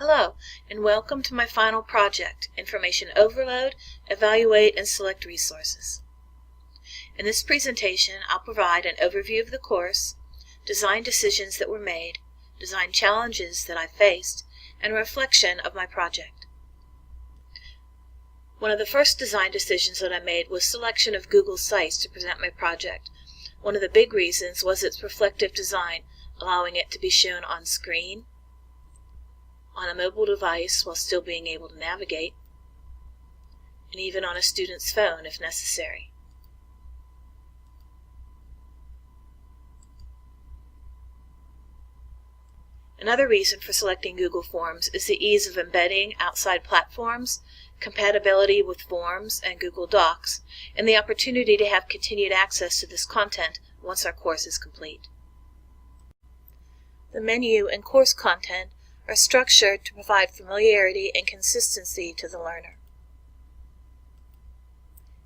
Hello, and welcome to my final project, Information Overload, Evaluate and Select Resources. In this presentation, I'll provide an overview of the course, design decisions that were made, design challenges that I faced, and a reflection of my project. One of the first design decisions that I made was selection of Google Sites to present my project. One of the big reasons was its reflective design, allowing it to be shown on screen, on a mobile device while still being able to navigate, and even on a student's phone if necessary. Another reason for selecting Google Forms is the ease of embedding outside platforms, compatibility with Forms and Google Docs, and the opportunity to have continued access to this content once our course is complete. The menu and course content are structured to provide familiarity and consistency to the learner.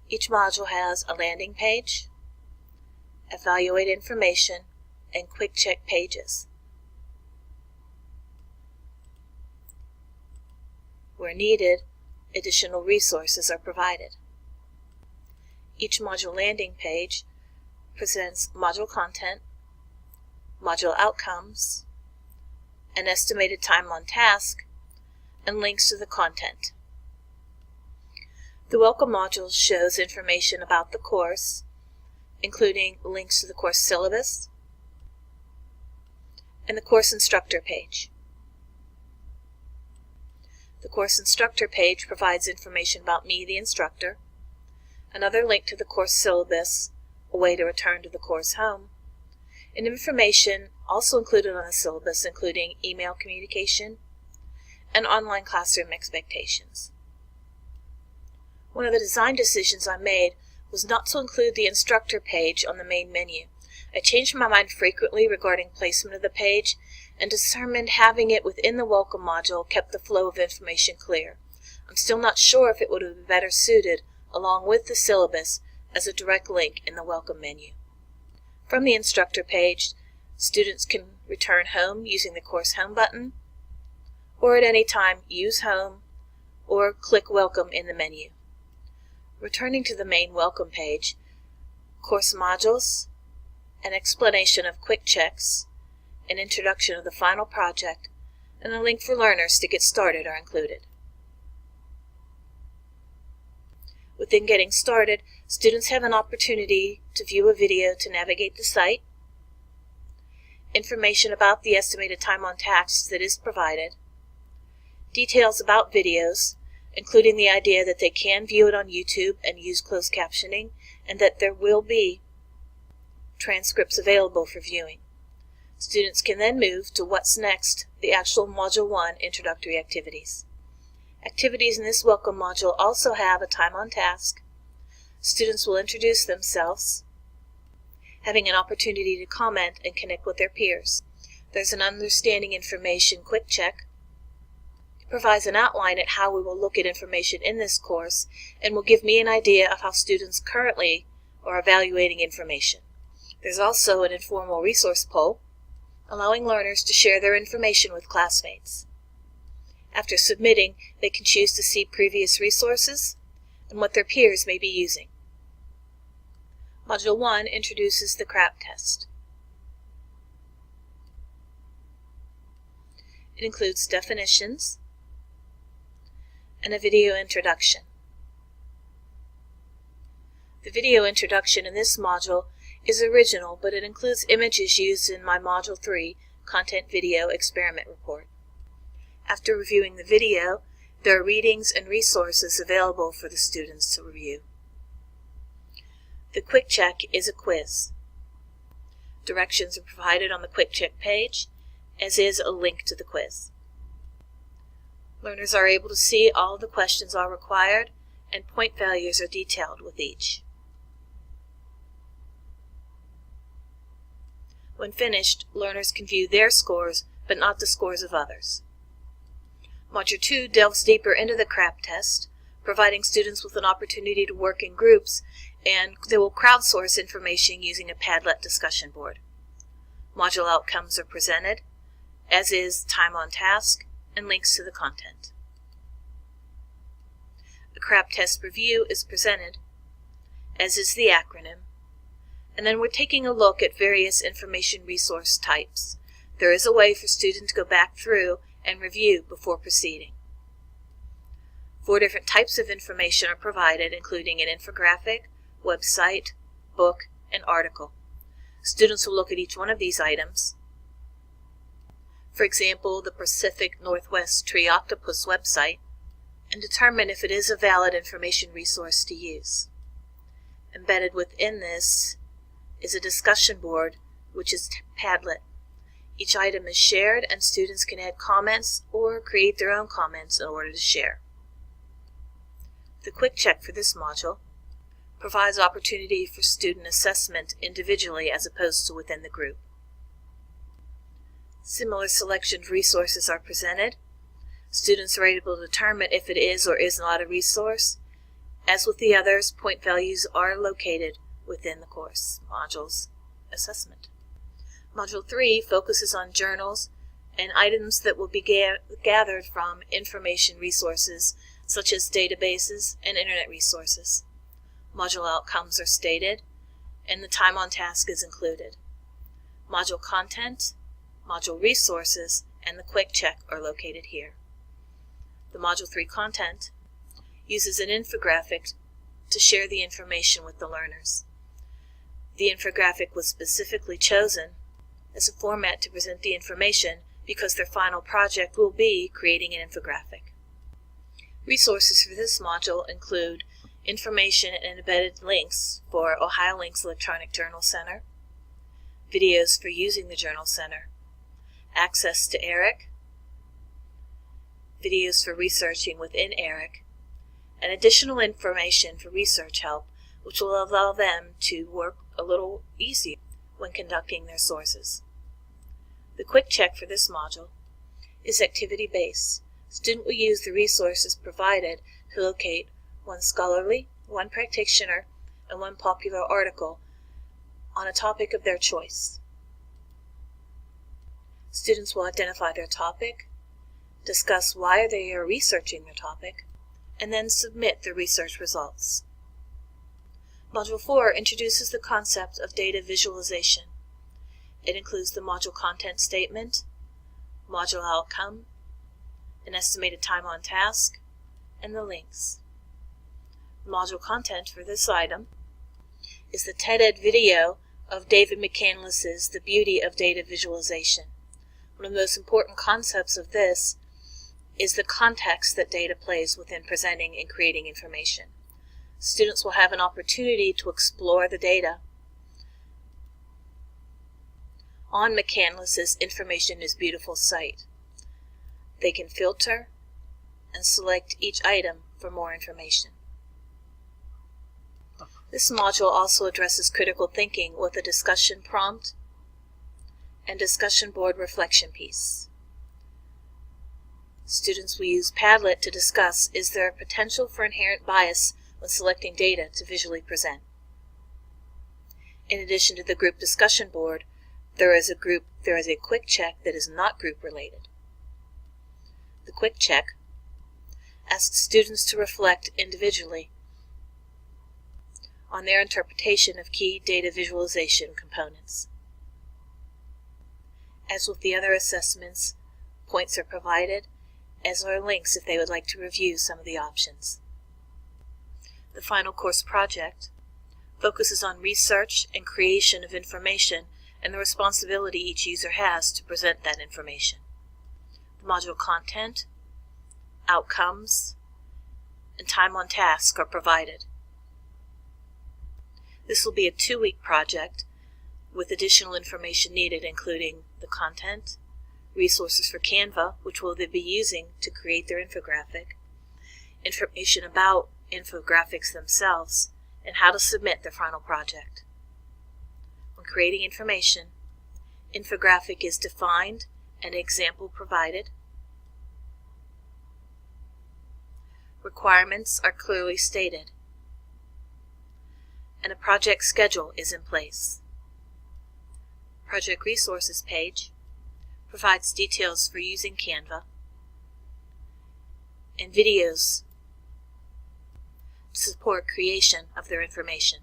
Each module has a landing page, evaluate information, and quick check pages. Where needed, additional resources are provided. Each module landing page presents module content, module outcomes, an estimated time on task, and links to the content. The Welcome module shows information about the course, including links to the course syllabus and the course instructor page. The course instructor page provides information about me, the instructor, another link to the course syllabus, a way to return to the course home, and information also included on the syllabus, including email communication and online classroom expectations. One of the design decisions I made was not to include the instructor page on the main menu. I changed my mind frequently regarding placement of the page and determined having it within the Welcome module kept the flow of information clear. I'm still not sure if it would have been better suited, along with the syllabus, as a direct link in the Welcome menu. From the instructor page, students can return home using the Course Home button, or at any time use Home or click Welcome in the menu. Returning to the main Welcome page, course modules, an explanation of quick checks, an introduction of the final project, and a link for learners to get started are included. Within Getting Started, students have an opportunity to view a video to navigate the site, information about the estimated time on task that is provided, details about videos, including the idea that they can view it on YouTube and use closed captioning, and that there will be transcripts available for viewing. Students can then move to what's next, the actual Module 1 introductory activities. Activities in this Welcome module also have a time on task. Students will introduce themselves, having an opportunity to comment and connect with their peers. There's an understanding information quick check. It provides an outline at how we will look at information in this course and will give me an idea of how students currently are evaluating information. There's also an informal resource poll, allowing learners to share their information with classmates. After submitting, they can choose to see previous resources and what their peers may be using. Module 1 introduces the CRAAP test. It includes definitions and a video introduction. The video introduction in this module is original, but it includes images used in my Module 3 Content Video Experiment Report. After reviewing the video, there are readings and resources available for the students to review. The Quick Check is a quiz. Directions are provided on the Quick Check page, as is a link to the quiz. Learners are able to see all the questions are required, and point values are detailed with each. When finished, learners can view their scores, but not the scores of others. Module 2 delves deeper into the CRAAP test, providing students with an opportunity to work in groups, and they will crowdsource information using a Padlet discussion board. Module outcomes are presented, as is time on task and links to the content. A CRAAP test review is presented, as is the acronym, and then we're taking a look at various information resource types. There is a way for students to go back through and review before proceeding. 4 different types of information are provided, including an infographic, website, book, and article. Students will look at each one of these items. For example, the Pacific Northwest Tree Octopus website, and determine if it is a valid information resource to use. Embedded within this is a discussion board, which is Padlet. Each item is shared, and students can add comments or create their own comments in order to share. The quick check for this module provides opportunity for student assessment individually as opposed to within the group. Similar selection of resources are presented. Students are able to determine if it is or is not a resource. As with the others, point values are located within the course module's assessment. Module 3 focuses on journals and items that will be gathered from information resources such as databases and internet resources. Module outcomes are stated, and the time on task is included. Module content, module resources, and the quick check are located here. The Module 3 content uses an infographic to share the information with the learners. The infographic was specifically chosen as a format to present the information because their final project will be creating an infographic. Resources for this module include information and embedded links for Ohio Links Electronic Journal Center, videos for using the Journal Center, access to ERIC, videos for researching within ERIC, and additional information for research help, which will allow them to work a little easier when conducting their sources. The quick check for this module is activity-based. Student will use the resources provided to locate one scholarly, one practitioner, and one popular article on a topic of their choice. Students will identify their topic, discuss why they are researching their topic, and then submit their research results. Module 4 introduces the concept of data visualization. It includes the module content statement, module outcome, an estimated time on task, and the links. The module content for this item is the TED-Ed video of David McCandless's The Beauty of Data Visualization. One of the most important concepts of this is the context that data plays within presenting and creating information. Students will have an opportunity to explore the data on McCandless's Information is Beautiful site. They can filter and select each item for more information. This module also addresses critical thinking with a discussion prompt and discussion board reflection piece. Students will use Padlet to discuss, is there a potential for inherent bias when selecting data to visually present? In addition to the group discussion board, there is a quick check that is not group related. The quick check asks students to reflect individually on their interpretation of key data visualization components. As with the other assessments, points are provided, as are links if they would like to review some of the options. The final course project focuses on research and creation of information and the responsibility each user has to present that information. The module content, outcomes, and time on task are provided. This will be a 2-week project with additional information needed, including the content, resources for Canva, which will they be using to create their infographic, information about infographics themselves, and how to submit their final project. When creating information, infographic is defined and an example provided. Requirements are clearly stated, and a project schedule is in place. Project Resources page provides details for using Canva, and videos to support creation of their information.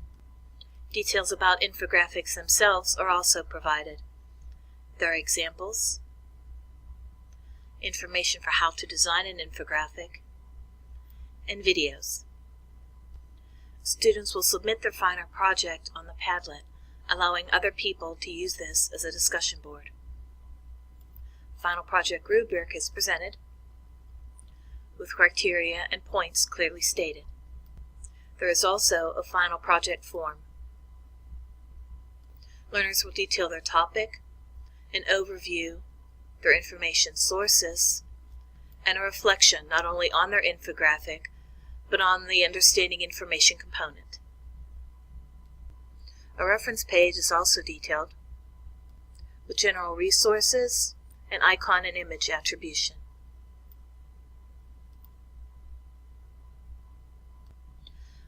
Details about infographics themselves are also provided. There are examples, information for how to design an infographic, and videos. Students will submit their final project on the Padlet, allowing other people to use this as a discussion board. Final project rubric is presented with criteria and points clearly stated. There is also a final project form. Learners will detail their topic, an overview, their information sources, and a reflection not only on their infographic, but on the understanding information component. A reference page is also detailed with general resources and icon and image attribution.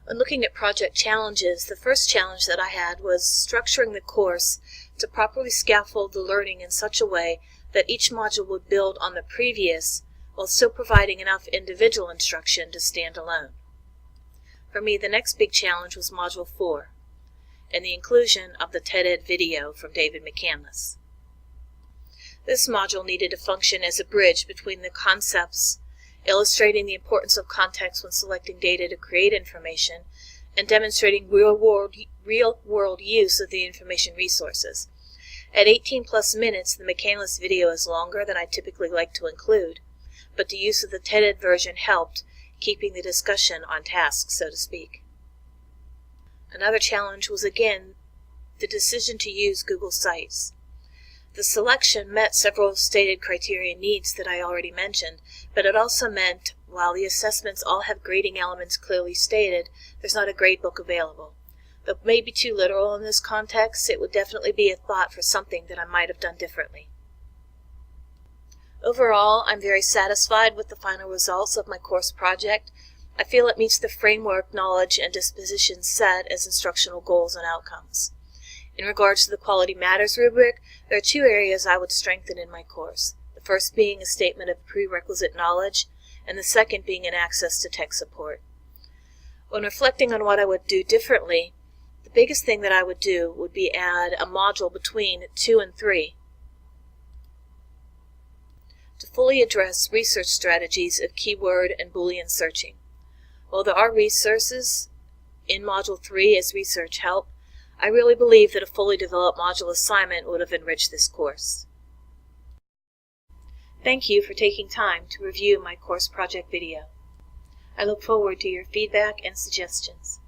When looking at project challenges, the first challenge that I had was structuring the course to properly scaffold the learning in such a way that each module would build on the previous while still providing enough individual instruction to stand alone. For me, the next big challenge was Module 4 and the inclusion of the TED-Ed video from David McCandless. This module needed to function as a bridge between the concepts, illustrating the importance of context when selecting data to create information, and demonstrating real-world use of the information resources. At 18+ minutes, the McCandless video is longer than I typically like to include, but the use of the TED-Ed version helped, keeping the discussion on task, so to speak. Another challenge was again the decision to use Google Sites. The selection met several stated criteria needs that I already mentioned, but it also meant, while the assessments all have grading elements clearly stated, there's not a gradebook available. Though maybe too literal in this context, it would definitely be a thought for something that I might have done differently. Overall, I'm very satisfied with the final results of my course project. I feel it meets the framework, knowledge, and dispositions set as instructional goals and outcomes. In regards to the Quality Matters rubric, there are two areas I would strengthen in my course. The first being a statement of prerequisite knowledge, and the second being an access to tech support. When reflecting on what I would do differently, the biggest thing that I would do would be add a module between 2 and 3 to fully address research strategies of keyword and Boolean searching. While there are resources in Module 3 as research help, I really believe that a fully developed module assignment would have enriched this course. Thank you for taking time to review my course project video. I look forward to your feedback and suggestions.